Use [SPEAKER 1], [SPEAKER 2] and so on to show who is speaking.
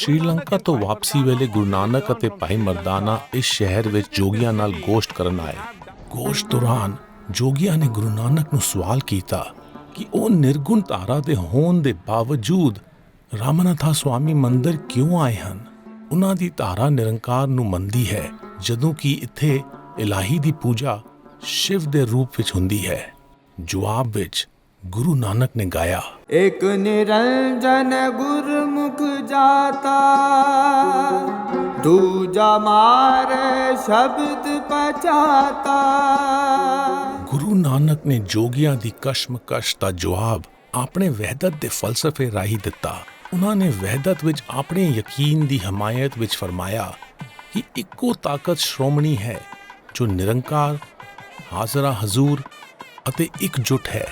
[SPEAKER 1] ਸ਼੍ਰੀਲੰਕਾ ਤੋਂ ਵਾਪਸੀ ਵੇਲੇ ਗੁਰੂ ਨਾਨਕ ਅਤੇ ਭਾਈ ਮਰਦਾਨਾ ਇਸ ਸ਼ਹਿਰ ਵਿੱਚ ਜੋਗੀਆਂ ਨਾਲ ਗੋਸ਼ਟ ਕਰਨ ਆਏ। ਗੋਸ਼ਟ ਦੌਰਾਨ ਜੋਗੀਆਂ ਨੇ ਗੁਰੂ ਨਾਨਕ ਨੂੰ ਸਵਾਲ ਕੀਤਾ ਕਿ ਉਹ ਨਿਰਗੁਣ ਧਾਰਾ ਦੇ ਹੋਣ ਦੇ ਬਾਵਜੂਦ ਰਾਮਨਾਥਾ ਸਵਾਮੀ ਮੰਦਿਰ ਕਿਉਂ ਆਏ ਹਨ। ਉਹਨਾਂ ਦੀ ਧਾਰਾ ਨਿਰੰਕਾਰ ਨੂੰ ਮੰਨਦੀ ਹੈ, ਜਦੋਂ ਕਿ ਇੱਥੇ ਇਲਾਹੀ ਦੀ ਪੂਜਾ ਸ਼ਿਵ ਦੇ ਰੂਪ ਵਿੱਚ ਹੁੰਦੀ ਹੈ। ਜਵਾਬ ਵਿੱਚ ਗੁਰੂ ਨਾਨਕ ਨੇ ਗਾਇਆ,
[SPEAKER 2] ਇੱਕ ਨਿਰੰਜਨ ਗੁਰਮੁਖ ਜਾਤਾ, ਦੂਜਾ ਮਾਰੇ ਸ਼ਬਦ ਪਛਾਤਾ।
[SPEAKER 1] ਗੁਰੂ ਨਾਨਕ ਨੇ ਜੋਗੀਆਂ ਦੀ ਕਸ਼ਮਕਸ਼ ਦਾ ਜਵਾਬ ਆਪਣੇ ਵਹਿਦਤ ਦੇ ਫਲਸਫੇ ਰਾਹੀਂ ਦਿੱਤਾ। ਉਹਨਾਂ ਨੇ ਵਹਿਦਤ ਵਿੱਚ ਆਪਣੇ ਯਕੀਨ ਦੀ ਹਮਾਇਤ ਵਿੱਚ ਫਰਮਾਇਆ ਕਿ ਇੱਕੋ ਤਾਕਤ ਸ਼੍ਰੋਮਣੀ ਹੈ ਜੋ ਨਿਰੰਕਾਰ, ਹਾਜ਼ਰਾ ਹਜ਼ੂਰ ਅਤੇ ਇਕਜੁੱਟ ਹੈ।